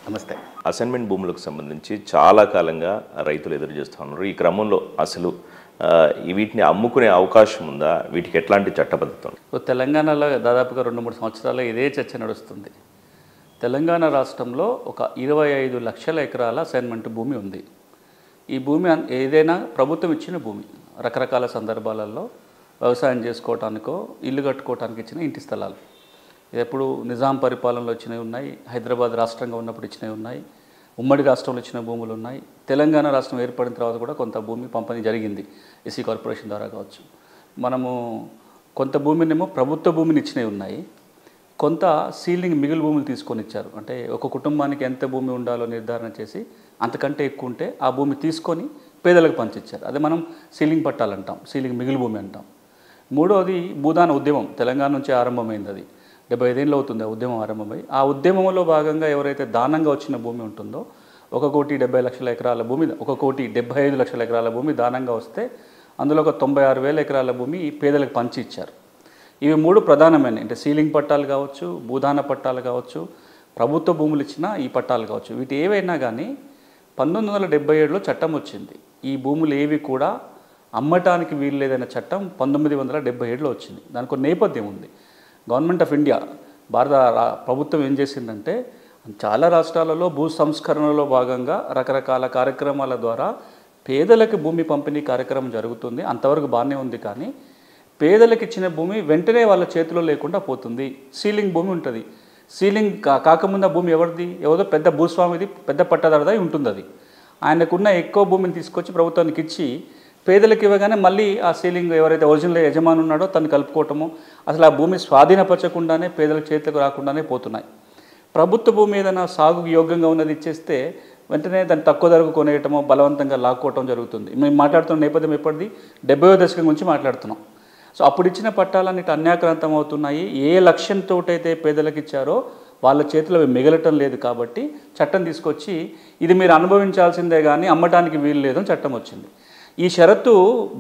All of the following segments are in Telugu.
నమస్తే. అసైన్మెంట్ భూములకు సంబంధించి చాలా కాలంగా రైతులు ఎదురు చేస్తూ ఉన్నారు. ఈ క్రమంలో అసలు వీటిని అమ్ముకునే అవకాశం ఉందా? వీటికి ఎట్లాంటి చట్టబద్ధత ఉంది? తెలంగాణలో దాదాపుగా 2-3 సంవత్సరాలు ఇదే చర్చ నడుస్తుంది. తెలంగాణ రాష్ట్రంలో ఒక 25 లక్షల ఎకరాల అసైన్మెంట్ భూమి ఉంది. ఈ భూమి ఏదైనా ప్రభుత్వం ఇచ్చిన భూమి. రకరకాల సందర్భాలలో వ్యవసాయం చేసుకోవటానికో ఇల్లు కట్టుకోవటానికి ఇచ్చిన ఇంటి స్థలాలు. ఇది ఎప్పుడు నిజాం పరిపాలనలో వచ్చినవి ఉన్నాయి, హైదరాబాద్ రాష్ట్రంగా ఉన్నప్పుడు ఇచ్చినవి ఉన్నాయి, ఉమ్మడి రాష్ట్రంలో ఇచ్చిన భూములు ఉన్నాయి. తెలంగాణ రాష్ట్రం ఏర్పడిన తర్వాత కూడా కొంత భూమి పంపిణీ జరిగింది, ఎస్సీ కార్పొరేషన్ ద్వారా కావచ్చు. మనము కొంత భూమినేమో ప్రభుత్వ భూమిని ఇచ్చినవి ఉన్నాయి, కొంత సీలింగ్ మిగులు భూములు తీసుకొని ఇచ్చారు. అంటే ఒక కుటుంబానికి ఎంత భూమి ఉండాలో నిర్ధారణ చేసి అంతకంటే ఎక్కువ ఉంటే ఆ భూమి తీసుకొని పేదలకు పంచిచ్చారు. అదే మనం సీలింగ్ పట్టాలు అంటాం, సీలింగ్ మిగులు భూమి అంటాం. మూడవది భూదాన ఉద్యమం తెలంగాణ నుంచి ఆరంభమైంది. అది 75 ఏళ్ళు అవుతుంది ఆ ఉద్యమం ఆరంభమై. ఆ ఉద్యమంలో భాగంగా ఎవరైతే దానంగా వచ్చిన భూమి ఉంటుందో 1,70,00,000 ఎకరాల భూమి, 1,75,00,000 ఎకరాల భూమి దానంగా వస్తే అందులో ఒక 96,000 ఎకరాల భూమి పేదలకు పంచి ఇచ్చారు. ఇవి 3 ప్రధానమైన, అంటే సీలింగ్ పట్టాలు కావచ్చు, భూదాన పట్టాలు కావచ్చు, ప్రభుత్వ భూములు ఇచ్చిన ఈ పట్టాలు కావచ్చు. వీటి ఏవైనా కానీ 1977లో చట్టం వచ్చింది. ఈ భూములు ఏవి కూడా అమ్మటానికి వీలు లేదన్న చట్టం 1977లో వచ్చింది. దానికి ఒక నేపథ్యం ఉంది. గవర్నమెంట్ ఆఫ్ ఇండియా, భారత ప్రభుత్వం ఏం చేసిందంటే చాలా రాష్ట్రాలలో భూ సంస్కరణలో భాగంగా రకరకాల కార్యక్రమాల ద్వారా పేదలకు భూమి పంపిణీ కార్యక్రమం జరుగుతుంది. అంతవరకు బాగానే ఉంది. కానీ పేదలకు ఇచ్చిన భూమి వెంటనే వాళ్ళ చేతిలో లేకుండా పోతుంది. సీలింగ్ భూమి ఉంటుంది. సీలింగ్ కాకముందు భూమి ఎవరిది? ఎవరో పెద్ద భూస్వామిది, పెద్ద పట్టదారుది ఉంటుంది. అది ఆయనకున్న ఎక్కువ భూమిని తీసుకొచ్చి ప్రభుత్వానికి ఇచ్చి పేదలకు ఇవ్వగానే మళ్ళీ ఆ సీలింగ్ ఎవరైతే ఒరిజినల్ యజమాని ఉన్నాడో తను కలుపుకోవటము, అసలు ఆ భూమి స్వాధీనపరచకుండానే పేదల చేతులకు రాకుండానే పోతున్నాయి. ప్రభుత్వ భూమి ఏదైనా సాగుకు యోగ్యంగా ఉన్నది ఇచ్చేస్తే వెంటనే దాన్ని తక్కువ ధరకు కొనేయటమో బలవంతంగా లాక్కోవటం జరుగుతుంది. మేము మాట్లాడుతున్న నేపథ్యం ఎప్పటిది? 70వ దశకం గురించి మాట్లాడుతున్నాం. సో అప్పుడు ఇచ్చిన పట్టాలన్నిటి అన్యాక్రాంతం అవుతున్నాయి. ఏ లక్ష్యంతో అయితే పేదలకు ఇచ్చారో వాళ్ళ చేతిలో అవి మిగలటం లేదు. కాబట్టి చట్టం తీసుకొచ్చి ఇది మీరు అనుభవించాల్సిందే కానీ అమ్మటానికి వీలు లేదని చట్టం వచ్చింది. ఈ షరతు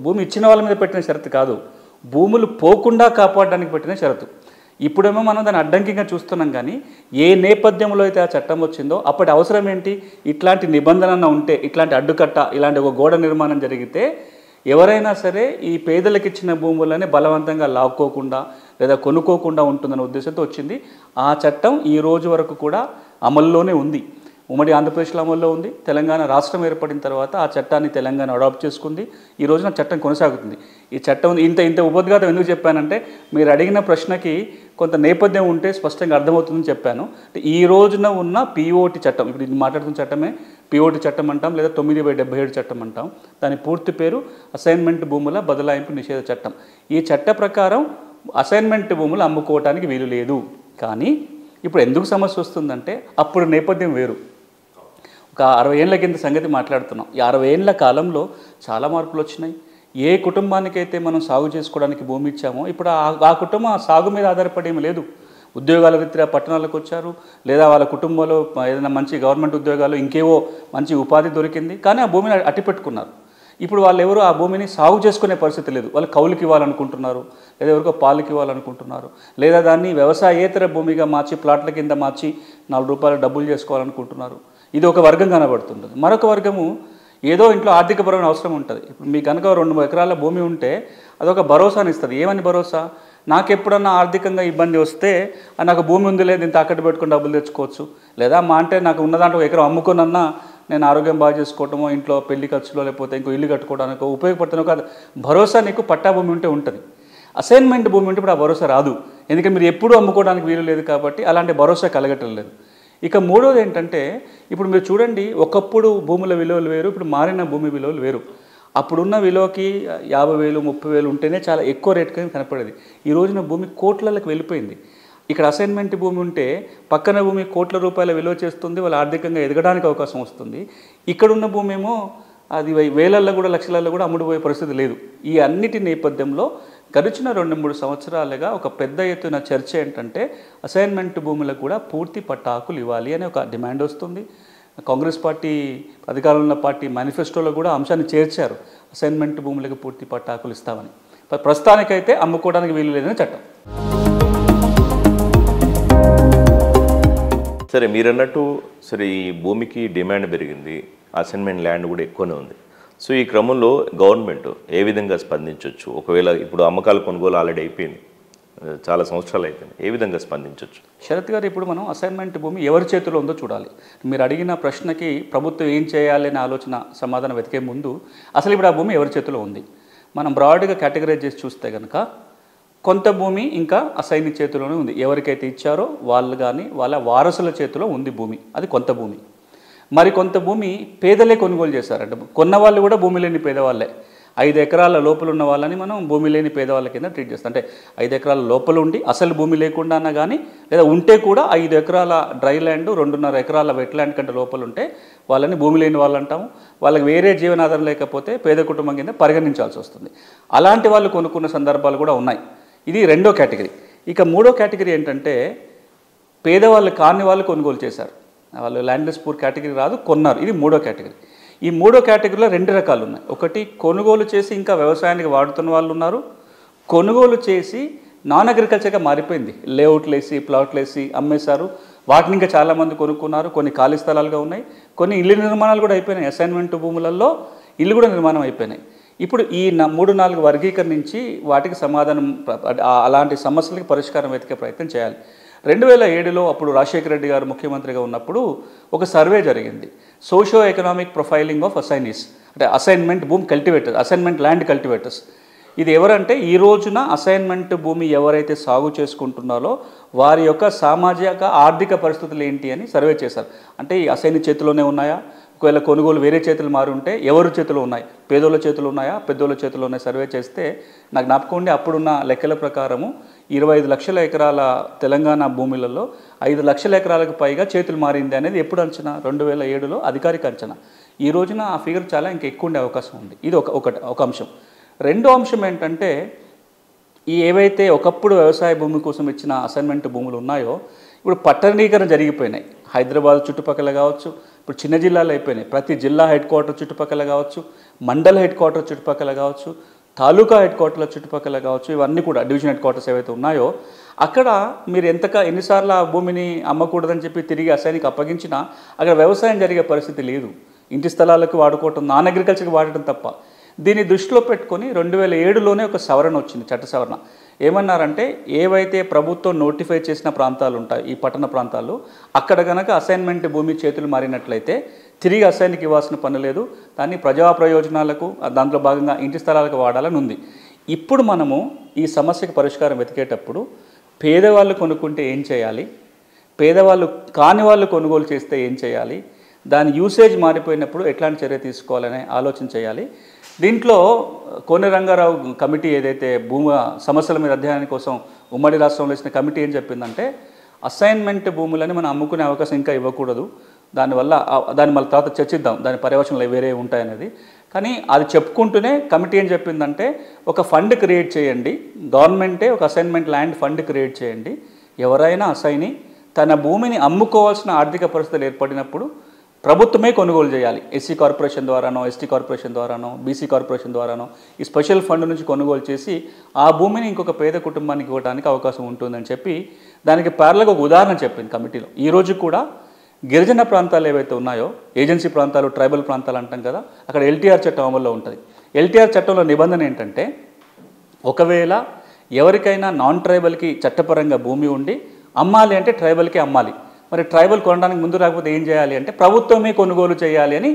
భూమి ఇచ్చిన వాళ్ళ మీద పెట్టిన షరతు కాదు, భూములు పోకుండా కాపాడడానికి పెట్టిన షరతు. ఇప్పుడేమో మనం దాన్ని అడ్డంకిగా చూస్తున్నాం. కానీ ఏ నేపథ్యంలో అయితే ఆ చట్టం వచ్చిందో అప్పటి అవసరం ఏంటి? ఇట్లాంటి నిబంధన ఉంటే, ఇట్లాంటి అడ్డుకట్ట, ఇలాంటి ఒక గోడ నిర్మాణం జరిగితే ఎవరైనా సరే ఈ పేదలకు ఇచ్చిన భూములని బలవంతంగా లాక్కోకుండా లేదా కొనుక్కోకుండా ఉంటుందనే ఉద్దేశంతో వచ్చింది. ఆ చట్టం ఈ రోజు వరకు కూడా అమల్లోనే ఉంది. ఉమ్మడి ఆంధ్రప్రదేశ్లో అమల్లో ఉంది. తెలంగాణ రాష్ట్రం ఏర్పడిన తర్వాత ఆ చట్టాన్ని తెలంగాణ అడాప్ట్ చేసుకుంది. ఈ రోజున చట్టం కొనసాగుతుంది. ఈ చట్టం ఇంత ఉపద్ఘాతం ఎందుకు చెప్పానంటే మీరు అడిగిన ప్రశ్నకి కొంత నేపథ్యం ఉంటే స్పష్టంగా అర్థమవుతుందని చెప్పాను. ఈ రోజున ఉన్న పిఓటి చట్టం, ఇప్పుడు ఇది మాట్లాడుతున్న చట్టమే పిఓటి చట్టం అంటాం, లేదా 9/77 చట్టం అంటాం. దాని పూర్తి పేరు అసైన్మెంట్ భూముల బదలాయింపు నిషేధ చట్టం. ఈ చట్ట ప్రకారం అసైన్మెంట్ భూములు అమ్ముకోవటానికి వీలు లేదు. కానీ ఇప్పుడు ఎందుకు సమస్య వస్తుందంటే అప్పుడు నేపథ్యం వేరు. ఒక 60 ఏళ్ల కింద సంగతి మాట్లాడుతున్నాం. ఈ 60 ఏళ్ల కాలంలో చాలా మార్పులు వచ్చినాయి. ఏ కుటుంబానికైతే మనం సాగు చేసుకోవడానికి భూమి ఇచ్చామో ఇప్పుడు ఆ కుటుంబం ఆ సాగు మీద ఆధారపడేమి లేదు. ఉద్యోగాల రీత్యా పట్టణాలకు వచ్చారు, లేదా వాళ్ళ కుటుంబంలో ఏదైనా మంచి గవర్నమెంట్ ఉద్యోగాలు, ఇంకేవో మంచి ఉపాధి దొరికింది, కానీ ఆ భూమిని అట్టిపెట్టుకున్నారు. ఇప్పుడు వాళ్ళు ఎవరు ఆ భూమిని సాగు చేసుకునే పరిస్థితి లేదు. వాళ్ళు కౌలుకి ఇవ్వాలనుకుంటున్నారు, లేదా ఎవరికో పాలకి ఇవ్వాలనుకుంటున్నారు, లేదా దాన్ని వ్యవసాయేతర భూమిగా మార్చి ప్లాట్ల కింద మార్చి ₹4 డబ్బులు చేసుకోవాలనుకుంటున్నారు. ఇది ఒక వర్గం కనబడుతుంటుంది. మరొక వర్గము ఏదో ఇంట్లో ఆర్థికపరమైన అవసరం ఉంటుంది. ఇప్పుడు మీకు కనుక 2 ఎకరాల భూమి ఉంటే అదొక భరోసాని ఇస్తుంది. ఏమని భరోసా? నాకు ఎప్పుడన్నా ఆర్థికంగా ఇబ్బంది వస్తే నాకు భూమి ఉంది లేదు ఇంత తాకట్టు పెట్టుకుని డబ్బులు తెచ్చుకోవచ్చు, లేదా మా అంటే నాకు ఉన్న దాంట్లో 1 ఎకరం అమ్ముకున్నా నేను ఆరోగ్యం బాగా చేసుకోవటమో, ఇంట్లో పెళ్లి ఖర్చులో, లేకపోతే ఇంకో ఇల్లు కట్టుకోవడానికి ఉపయోగపడుతున్న ఒక భరోసా నీకు పట్టా భూమి ఉంటే ఉంటుంది. అసైన్మెంట్ భూమి ఉంటే ఇప్పుడు ఆ భరోసా రాదు. ఎందుకంటే మీరు ఎప్పుడూ అమ్ముకోవడానికి వీలు లేదు కాబట్టి అలాంటి భరోసా కలగటం లేదు. ఇక మూడోది ఏంటంటే ఇప్పుడు మీరు చూడండి, ఒకప్పుడు భూముల విలువలు వేరు, ఇప్పుడు మారిన భూమి విలువలు వేరు. అప్పుడున్న విలువకి 50,000 30,000 ఉంటేనే చాలా ఎక్కువ రేటుగా కనపడేది. ఈ రోజున భూమి కోట్లలకు వెళ్ళిపోయింది. ఇక్కడ అసైన్మెంట్ భూమి ఉంటే పక్కన భూమి కోట్ల రూపాయల విలువ చేస్తుంది, వాళ్ళు ఆర్థికంగా ఎదగడానికి అవకాశం వస్తుంది. ఇక్కడున్న భూమి ఏమో అది వేలల్లో కూడా లక్షలలో కూడా అమ్ముడుపోయే పరిస్థితి లేదు. ఈ అన్నిటి నేపథ్యంలో గడిచిన 2-3 సంవత్సరాలుగా ఒక పెద్ద ఎత్తున చర్చ ఏంటంటే అసైన్మెంట్ భూములకు కూడా పూర్తి పట్టాకులు ఇవ్వాలి అనే ఒక డిమాండ్ వస్తుంది. కాంగ్రెస్ పార్టీ అధికారంలో ఉన్న పార్టీ మేనిఫెస్టోలో కూడా అంశాన్ని చేర్చారు, అసైన్మెంట్ భూములకు పూర్తి పట్టాకులు ఇస్తామని. ప్రస్తుతానికైతే అమ్ముకోవడానికి వీలు లేదని చట్టం. సరే, మీరన్నట్టు సరే ఈ భూమికి డిమాండ్ పెరిగింది, అసైన్మెంట్ ల్యాండ్ కూడా ఎక్కువనే ఉంది. సో ఈ క్రమంలో గవర్నమెంట్ ఏ విధంగా స్పందించవచ్చు? ఒకవేళ ఇప్పుడు అమ్మకాల కొనుగోలు ఆల్రెడీ అయిపోయింది, చాలా సంవత్సరాలు అయిపోయింది, ఏ విధంగా స్పందించవచ్చు? శరత్ గారు, ఇప్పుడు మనం అసైన్మెంట్ భూమి ఎవరి చేతిలో ఉందో చూడాలి. మీరు అడిగిన ప్రశ్నకి ప్రభుత్వం ఏం చేయాలి అనే ఆలోచన సమాధానం వెతికే ముందు అసలు ఇప్పుడు ఆ భూమి ఎవరి చేతిలో ఉంది మనం బ్రాడ్గా కేటగరైజ్ చేసి చూస్తే కనుక కొంత భూమి ఇంకా అసైన్ చేతిలోనే ఉంది. ఎవరికైతే ఇచ్చారో వాళ్ళు కానీ వాళ్ళ వారసుల చేతిలో ఉంది భూమి, అది కొంత భూమి. మరి కొంత భూమి పేదలే కొనుగోలు చేశారంట. కొన్న వాళ్ళు కూడా భూమి లేని పేదవాళ్ళే. 5 ఎకరాల లోపల ఉన్న వాళ్ళని మనం భూమి లేని పేదవాళ్ళ కింద ట్రీట్ చేస్తాం. అంటే 5 ఎకరాల లోపల ఉండి అసలు భూమి లేకుండా అన్నా కానీ, లేదా ఉంటే కూడా 5 ఎకరాల డ్రై ల్యాండ్ 2.5 ఎకరాల వెట్ ల్యాండ్ కంటే లోపల ఉంటే వాళ్ళని భూమి లేని వాళ్ళు అంటాము. వాళ్ళకి వేరే జీవనాధారం లేకపోతే పేద కుటుంబం కింద పరిగణించాల్సి వస్తుంది. అలాంటి వాళ్ళు కొనుక్కున్న సందర్భాలు కూడా ఉన్నాయి. ఇది రెండో కేటగిరీ. ఇక మూడో కేటగిరీ ఏంటంటే పేదవాళ్ళు కాని వాళ్ళు కొనుగోలు చేశారు. వాళ్ళు ల్యాండ్లెస్ పూర్ కేటగిరీ రాదు, కొన్నారు. ఇది మూడో కేటగిరీ. ఈ మూడో కేటగిరీలో 2 రకాలు ఉన్నాయి. ఒకటి కొనుగోలు చేసి ఇంకా వ్యవసాయానికి వాడుతున్న వాళ్ళు ఉన్నారు. కొనుగోలు చేసి నాన్ అగ్రికల్చర్గా మారిపోయింది, లేఅవుట్లు వేసి ప్లాట్లు వేసి అమ్మేశారు. వాటిని ఇంకా చాలామంది కొనుక్కున్నారు. కొన్ని ఖాళీ స్థలాలుగా ఉన్నాయి, కొన్ని ఇల్లు నిర్మాణాలు కూడా అయిపోయినాయి. అసైన్మెంట్ భూములలో ఇల్లు కూడా నిర్మాణం అయిపోయినాయి. ఇప్పుడు ఈ 3-4 వర్గీకరించి వాటికి సమాధానం, అలాంటి సమస్యలకి పరిష్కారం వెతికే ప్రయత్నం చేయాలి. 2007లో అప్పుడు రాజశేఖర రెడ్డి గారు ముఖ్యమంత్రిగా ఉన్నప్పుడు ఒక సర్వే జరిగింది, socio economic profiling of assignees, అంటే అసైన్మెంట్ భూమి కల్టివేటర్స్, అసైన్మెంట్ ల్యాండ్ కల్టివేటర్స్. ఇది ఎవరంటే ఈ రోజున అసైన్మెంట్ భూమి ఎవరైతే సాగు చేసుకుంటున్నారో వారి యొక్క సామాజిక ఆర్థిక పరిస్థితులు ఏంటి అని సర్వే చేశారు. అంటే ఈ అసైన్ చేతిలోనే ఉన్నాయా, ఒకవేళ కొనుగోలు వేరే చేతులు మారి ఉంటే ఎవరి చేతిలో ఉన్నాయి, పేదోళ్ళ చేతులు ఉన్నాయా, పెద్దోళ్ళ చేతిలో ఉన్నాయి సర్వే చేస్తే నాకు జ్ఞాపకం ఉండి అప్పుడున్న లెక్కల ప్రకారము 25 లక్షల ఎకరాల తెలంగాణ భూములలో 5 లక్షల ఎకరాలకు పైగా చేతులు మారింది అనేది ఎప్పుడు అంచనా? 2007లో అధికారిక అంచనా. ఈ రోజున ఆ ఫిగర్ చాలా ఇంకా ఎక్కువ ఉండే అవకాశం ఉంది. ఇది ఒక అంశం. రెండో అంశం ఏంటంటే ఈ ఏవైతే ఒకప్పుడు వ్యవసాయ భూమి కోసం ఇచ్చిన అసైన్మెంట్ భూములు ఉన్నాయో ఇప్పుడు పట్టణీకరణ జరిగిపోయినాయి. హైదరాబాద్ చుట్టుపక్కల కావచ్చు, ఇప్పుడు చిన్న జిల్లాలు అయిపోయినాయి. ప్రతి జిల్లా హెడ్ క్వార్టర్ చుట్టుపక్కల కావచ్చు, మండల హెడ్ క్వార్టర్ చుట్టుపక్కల కావచ్చు, తాలూకా హెడ్ క్వార్టర్ల చుట్టుపక్కల కావచ్చు, ఇవన్నీ కూడా డివిజన్ హెడ్ క్వార్టర్స్ ఏవైతే ఉన్నాయో అక్కడ మీరు ఎన్నిసార్లు ఆ భూమిని అమ్మకూడదని చెప్పి తిరిగి అసైన్కి అప్పగించినా అక్కడ వ్యవసాయం జరిగే పరిస్థితి లేదు. ఇంటి స్థలాలకు వాడుకోవటం, నాన్ అగ్రికల్చర్కి వాడటం తప్ప. దీన్ని దృష్టిలో పెట్టుకొని 2007లోనే ఒక సవరణ వచ్చింది, చట్ట సవరణ. ఏమన్నారంటే ఏవైతే ప్రభుత్వం నోటిఫై చేసిన ప్రాంతాలు ఉంటాయి, ఈ పట్టణ ప్రాంతాలు, అక్కడ కనుక అసైన్మెంట్ భూమి చేతులు మారినట్లయితే తిరిగి అసైన్కి ఇవ్వాల్సిన పని లేదు, దాన్ని ప్రజా ప్రయోజనాలకు దాంట్లో భాగంగా ఇంటి స్థలాలకు వాడాలని ఉంది. ఇప్పుడు మనము ఈ సమస్యకు పరిష్కారం వెతికేటప్పుడు పేదవాళ్ళు కొనుక్కుంటే ఏం చేయాలి, పేదవాళ్ళు కాని వాళ్ళు కొనుగోలు చేస్తే ఏం చేయాలి, దాని యూసేజ్ మారిపోయినప్పుడు ఎట్లాంటి చర్య తీసుకోవాలనే ఆలోచన చేయాలి. దీంట్లో కోనె రంగారావు కమిటీ ఏదైతే భూమి సమస్యల మీద అధ్యయనం కోసం ఉమ్మడి రాష్ట్రంలో ఇచ్చిన కమిటీ ఏం చెప్పిందంటే అసైన్మెంట్ భూములని మనం అమ్ముకునే అవకాశం ఇంకా ఇవ్వకూడదు, దానివల్ల దాన్ని మళ్ళీ తర్వాత చర్చిద్దాం, దాని పర్యవచనాలు వేరే ఉంటాయనేది. కానీ అది చెప్పుకుంటూనే కమిటీ ఏం చెప్పిందంటే ఒక ఫండ్ క్రియేట్ చేయండి, గవర్నమెంటే ఒక అసైన్మెంట్ ల్యాండ్ ఫండ్ క్రియేట్ చేయండి. ఎవరైనా అసైని తన భూమిని అమ్ముకోవాల్సిన ఆర్థిక పరిస్థితులు ఏర్పడినప్పుడు ప్రభుత్వమే కొనుగోలు చేయాలి. ఎస్సీ కార్పొరేషన్ ద్వారానో, ఎస్టీ కార్పొరేషన్ ద్వారానో, బీసీ కార్పొరేషన్ ద్వారానో ఈ స్పెషల్ ఫండ్ నుంచి కొనుగోలు చేసి ఆ భూమిని ఇంకొక పేద కుటుంబానికి ఇవ్వడానికి అవకాశం ఉంటుందని చెప్పి దానికి ప్యారల్గా ఒక ఉదాహరణ చెప్పింది కమిటీలో. ఈరోజు కూడా గిరిజన ప్రాంతాలు ఏవైతే ఉన్నాయో, ఏజెన్సీ ప్రాంతాలు, ట్రైబల్ ప్రాంతాలు అంటాం కదా, అక్కడ ఎల్టీఆర్ చట్టం అమల్లో ఉంటుంది. ఎల్టీఆర్ చట్టంలో నిబంధన ఏంటంటే ఒకవేళ ఎవరికైనా నాన్ ట్రైబల్కి చట్టపరంగా భూమి ఉండి అమ్మాలి అంటే ట్రైబల్కి అమ్మాలి. మరి ట్రైబల్ కొనడానికి ముందు రాకపోతే ఏం చేయాలి అంటే ప్రభుత్వమే కొనుగోలు చేయాలి అని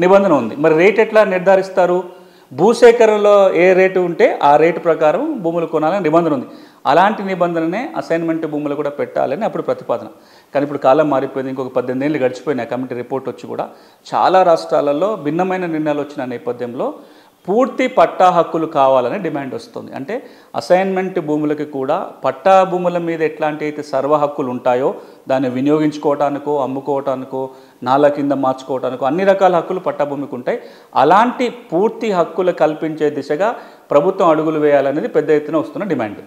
నిబంధన ఉంది. మరి రేట్ ఎట్లా నిర్ధారిస్తారు? భూసేకరణలో ఏ రేటు ఉంటే ఆ రేటు ప్రకారం భూములు కొనాలని నిబంధన ఉంది. అలాంటి నిబంధననే అసైన్మెంట్ భూములు కూడా పెట్టాలని అప్పుడు ప్రతిపాదన. కానీ ఇప్పుడు కాలం మారిపోయింది, ఇంకొక 18 ఏళ్ళు గడిచిపోయినాయి కమిటీ రిపోర్ట్ వచ్చి కూడా. చాలా రాష్ట్రాలలో భిన్నమైన నిర్ణయాలు వచ్చిన నేపథ్యంలో పూర్తి పట్టా హక్కులు కావాలని డిమాండ్ వస్తుంది. అంటే అసైన్మెంట్ భూములకి కూడా పట్టా భూముల మీద ఎట్లాంటి అయితే సర్వ హక్కులు ఉంటాయో దాన్ని వినియోగించుకోవటానికో, అమ్ముకోవటానికో, నాలా కింద మార్చుకోవటానికో అన్ని రకాల హక్కులు పట్టా భూమికి ఉంటాయి. అలాంటి పూర్తి హక్కులు కల్పించే దిశగా ప్రభుత్వం అడుగులు వేయాలనేది పెద్ద ఎత్తున వస్తున్న డిమాండ్.